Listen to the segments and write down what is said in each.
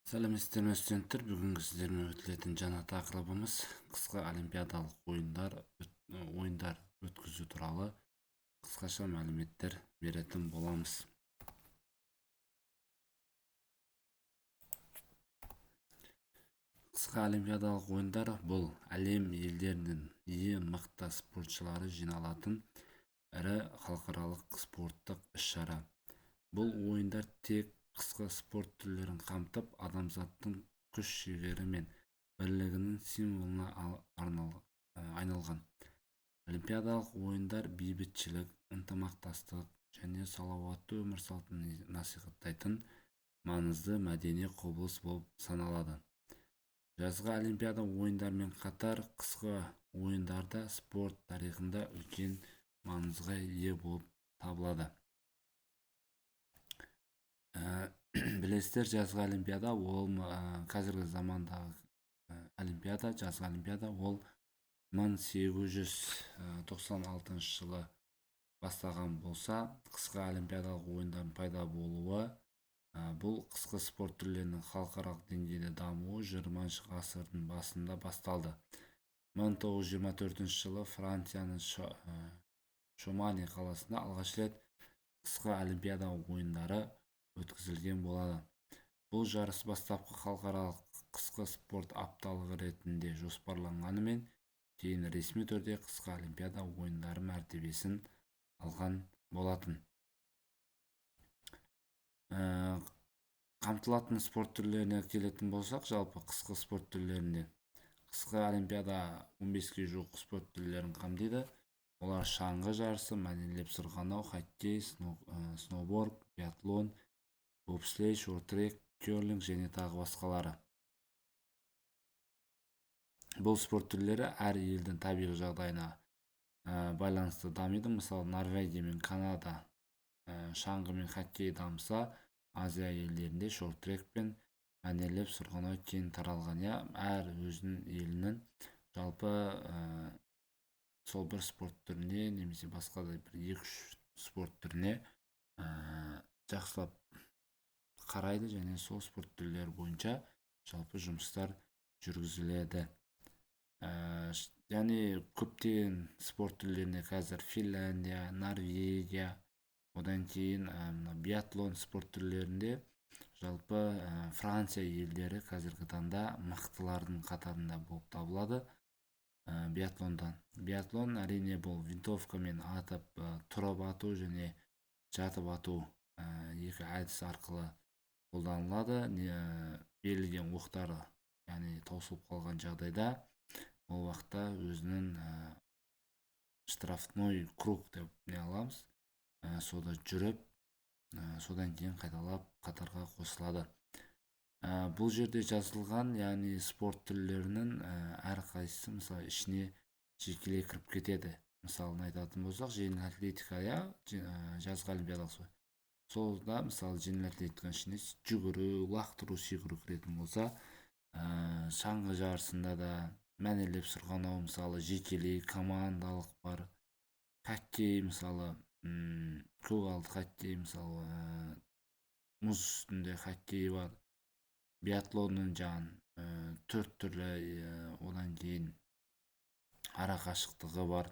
Сәлеметсіздер ме студенттер, бүгінгі сіздермен өтілетін жаңа тақырыбымыз қысқы олимпиадалық ойындар өткізу туралы қысқаша мәліметтер беретін боламыз. Қысқы олимпиадалық ойындар бұл әлем елдерінің ең мықты спортшылары жиналатын ірі халықаралық спорттық іс-шара. Бұл ойындар тек қысқы спорт түрлерін қамтып, адамзаттың күш-жігері мен бірлігінің символына айналған. Олимпиадалық ойындар бейбітшілік, ынтымақтастық және салауатты өмір салтын насихаттайтын маңызды мәдени құбылыс болып саналады. Жазғы олимпиада ойындармен қатар қысқы ойындарда спорт тарихында үлкен маңызға ие болып табылады. Білесіздер, жазғы олимпиада ол қазіргі замандағы жазғы олимпиада ол 1896 жылы бастаған болса, қысқы олимпиадалық ойындардың пайда болуы бұл қысқы спорт түрлерінің халықаралық деңгейде дамуы 20 ғасырдың басында басталды. 1924 жылы Францияның Шомани қаласында алғаш рет қысқы олимпиада ойындары өткізілген болады. Бұл жарыс бастапқы халықаралық қысқы спорт апталығы ретінде жоспарланғанымен, кейін ресми түрде қысқы олимпиада ойындары мәртебесін алған болатын. Қамтылатын спорт түрлеріне келетін болсақ, жалпы қысқы спорт түрлерінде қысқы олимпиада 15-ке жуық спорт түрлерін қамтиды. Олар шаңғы жарысы, мәнерлеп сырғанау, хоккей, сноуборд, биатлон, бобслей, шорт-трек, керлинг және тағы басқалары. Бұл спорт түрлері әр елдің табиғи жағдайына байланысты дамиды. Мысалы, Норвегия мен Канада шаңғы мен хоккей дамыса, Азия елдерінде шорт-трек пен мәнерлеп сырғанау кең таралған. Әр өзінің елінің жалпы сол бір спорт түріне немесе басқа да бір 2-3 спорт түріне жақсылап қарайды және сол спорт түрлері бойынша жалпы жұмыстар жүргізіледі. Және көптеген спорт түрлеріне қазір Финляндия, Норвегия, одан кейін биатлон спорт түрлерінде жалпы Франция елдері қазіргі таңда мықтылардың қатарында болып табылады. Биатлон әрине бұл винтовкамен атып, тұрып ату және жатып ату екі әдіс арқылы қолданылады. Берілген оқтары, яғни таусылып қалған жағдайда, ол уақытта өзінің штрафной круг деп не аламыз, сода жүріп, содан кейін қайталап қатарға қосылады. Бұл жерде жазылған, яғни спорт түрлерінің әрқайсысы мысалы ішіне жекелей кіріп кетеді. Мысалын айтатын болсақ, жеңіл атлетика, жазғы олимпиадасы. Солда мысалы жеңіл атлетиканың ішіне жүгіру, лақтыру, секіру кіретін болса, шаңғы жарысында да мәнерлеп сырғанау мысалы жекелей командалық бар. Хоккей мысалы көгалды хоккей, мысалы мұз үстінде хоккей бар. Биатлонның жаңағы 4 түрлі, одан кейін ара қашықтығы бар.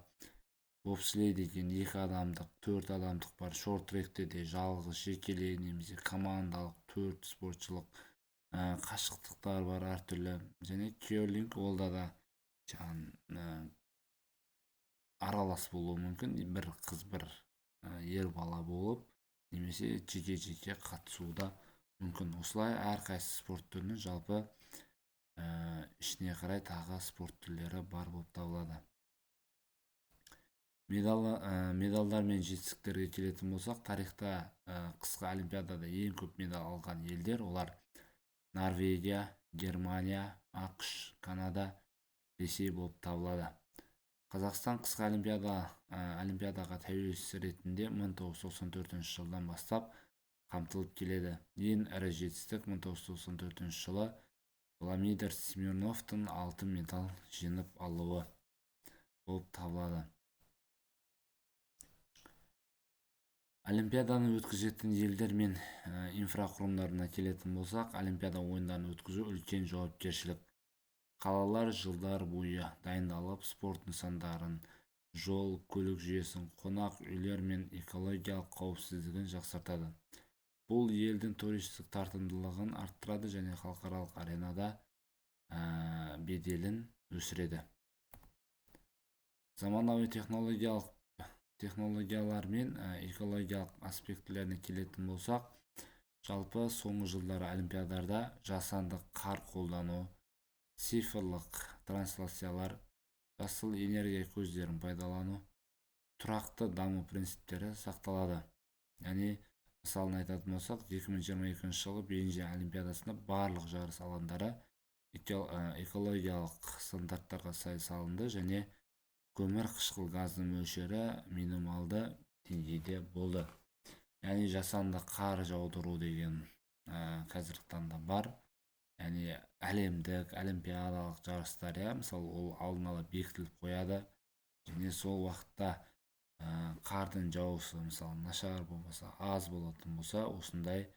Бобслей деген 2 адамдық, 4 адамдық бар. Шорт-тректе де жалғыз жекелей немесе командалық 4 спортшылық қашықтықтар бар әртүрлі. Және керлинг, олда да аралас болуы мүмкін, бір қыз бір ер бала болып, немесе жеке қатысуда мүмкін. Осылай әрқайсы спорт түрінің жалпы ішіне қарай тағы спорт түрлері бар болып табылады. Медалдар мен жетістіктерге келетін болсақ, тарихта қысқы олимпиадада ең көп медаль алған елдер олар Норвегия, Германия, ақш, Канада, Ресей болып табылады. Қазақстан қысқы олимпиадаға тәуелсіз ретінде 1994 жылдан бастап қамтылып келеді. Ең ірі жетістік 1994 жылы Владимир Смирновтың алтын медаль жеңіп алуы болып табылады. Олимпиаданы өткізетін елдер мен инфрақұрылымдарына келетін болсақ, Олимпиада ойындарын өткізу үлкен жауапкершілік. Қалалар жылдар бойы дайындалып, спорт нысандарын, жол, көлік жүйесін, қонақ үйлер мен экологиялық қауіпсіздігін жақсартады. Бұл елдің туристік тартымдылығын арттырады және халықаралық аренада беделін өсіреді. Заманауи технологиялар мен экологиялық аспектілеріне келетін болсақ, жалпы соңғы жылдары олимпиадарда жасанды қар қолдану, цифрлық трансляциялар, жасыл энергия көздерін пайдалану, тұрақты даму принциптері сақталады. Яғни, мысалын айтатын болсақ, 2022 жылы Бейжің олимпиадасында барлық жарыс алаңдары экологиялық стандарттарға сай салынды және көмір қышқыл газының мөлшері минималды деңгейде болды. Яғни жасанды қар жаудыру деген қазіргі таңда бар. Яғни әлемдік, олимпиадалық жарыстар, мысалы, ол алдын ала бекітіліп қояды және сол уақытта қардың жауысы, мысалы, нашар болмаса, аз болатын болса, осындай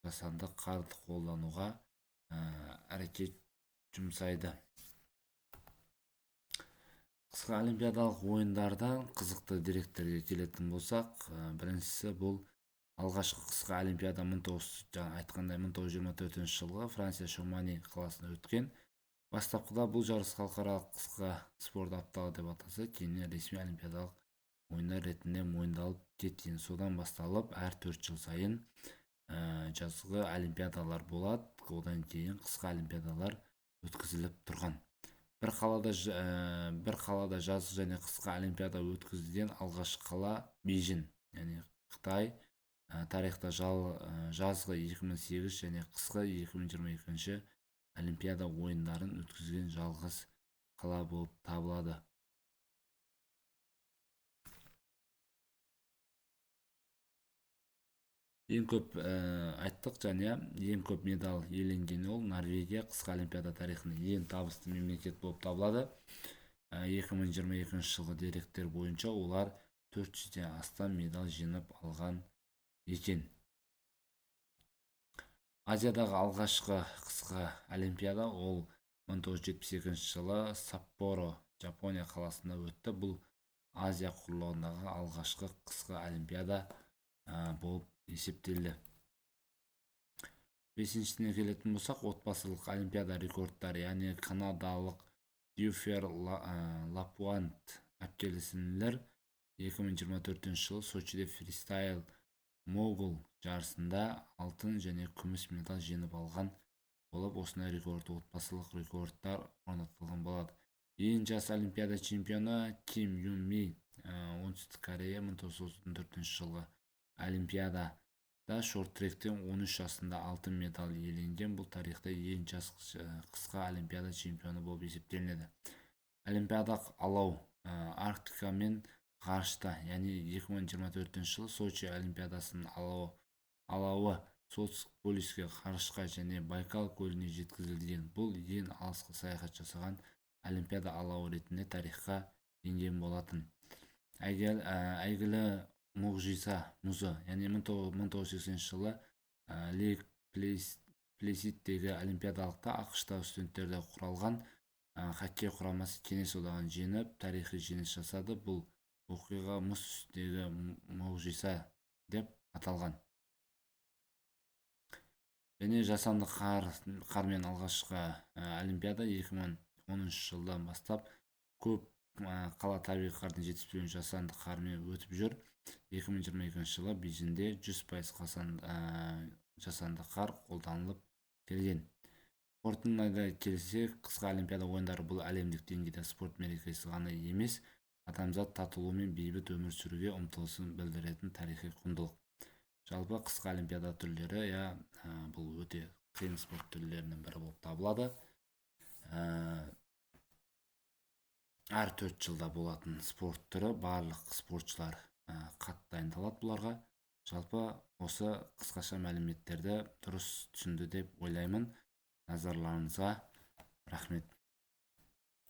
жасанды қарды қолдануға әрекет жұмсайды. Қысқы олимпиадалық ойындардан қызықты деректерге келетін болсақ, біріншісі бұл алғашқы қысқы олимпиада 1924 жылғы Франция Шомани қаласында өткен. Бастапқыда бұл жарыс халықаралық қысқы спорт апталы деп аталса, кейіннен ресми олимпиадалық ойындар ретінде мойындалып кеткен. Содан басталып, әр 4 жыл сайын жазғы олимпиадалар болады, одан кейін қысқы олимпиадалар өткізіліп тұрған. Бір қалада жазғы және қысқы олимпиада өткізілген алғашқы қала Бейжің, яғни Қытай. Тарихта жазғы 2008 және қысқы 2022 олимпиада ойындарын өткізген жалғыз қала болып табылады. Ең көп айттық, және ең көп медаль иеленген ол Норвегия. Қысқы олимпиада тарихында ең табысты мемлекет болып табылады. 2022 жылғы деректер бойынша олар 400-ден астам медаль жинап алған екен. Азиядағы алғашқы қысқы олимпиада ол 1972 жылы Саппоро, Жапония қаласында өтті. Бұл Азия құрлығындағы алғашқы қысқы олимпиада болып есептелді. Бесіншісіне келетін болсақ, отбасылық олимпиада рекордтары, яғни канадалық Дюфер Лапуант әпкелісінілер 2024 жылы Сочиде фристайл могул жарысында алтын және күміс медаль жеңіп алған болып, осындай отбасылық рекордтар орнатылған болады. Ең жас олимпиада чемпионы Ким Юн Ми, оңтүстік Корея, 1934 жылғы олимпиадада шорт-тректен 13 жасында алтын медаль иеленген. Бұл тарихта ең жас қысқы олимпиада чемпионы болып есептелінеді. Олимпиадалық алау Арктика мен ғарышта, яғни 2024 жылы Сочи олимпиадасының алауы солтүстік полюске, ғарышқа және Байкал көліне жеткізілген. Бұл ең алысқа саяхат жасаған олимпиада алауы ретінде тарихқа енген болатын. Әйгілі Мұғжиса мұзы, яғни 1980 жылы Лейк Плейсидтегі олимпиадалықта ақш-та студенттерді құралған хоккей құрамасы кеңес одағын жеңіп, тарихи жеңіс жасады. Бұл оқиға мұз үстіндегі Мұғжиса деп аталған. Және жасанды қармен алғашқы олимпиада 2010 жылдан бастап көп қала табиғи қардың жетіспеуін жасанды қармен өтіп жүр. 2022 жылы Бейжіңде 100% жасанды қар қолданылып келген. Қорытындыға келсек, қысқы олимпиада ойындары бұл әлемдік деңгейде спорт мерекесі ғана емес, адамзат татулығы мен бейбіт өмір сүруге ұмтылысын білдіретін тарихи құндылық. Жалпы қысқы олимпиада түрлері, бұл өте қиын спорт түрлерінің бірі болып табылады. Әр 4 жылда болатын спорт түрі, барлық спортшылар қатты дайындалады бұларға. Жалпы осы қысқаша мәліметтерді дұрыс түсінді деп ойлаймын. Назарларыңызға рахмет.